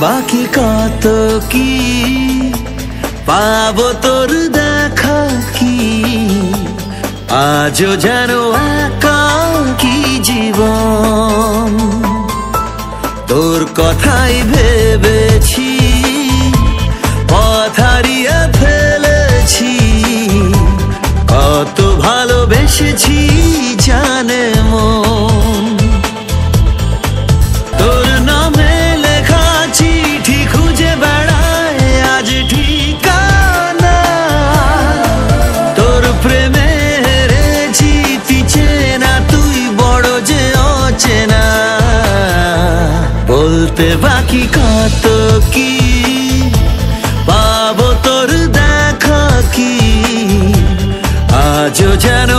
বাকি কত কি পাবো তোর দেখা কি আজও যেন একাকী জীবন তোর কথাই ভেবেছি পথ হারিয়ে ফেলেছি কত ভালোবেসেছি জানে মন তোর নামে লেখা চিঠি খুঁজে বেড়ায় আজ ঠিকানা তোর প্রেমে হেরেছি চেনা তুই বড় যে অচেনা বলতে বাকি কত কি পাবো তোর দেখা কি আজও যেন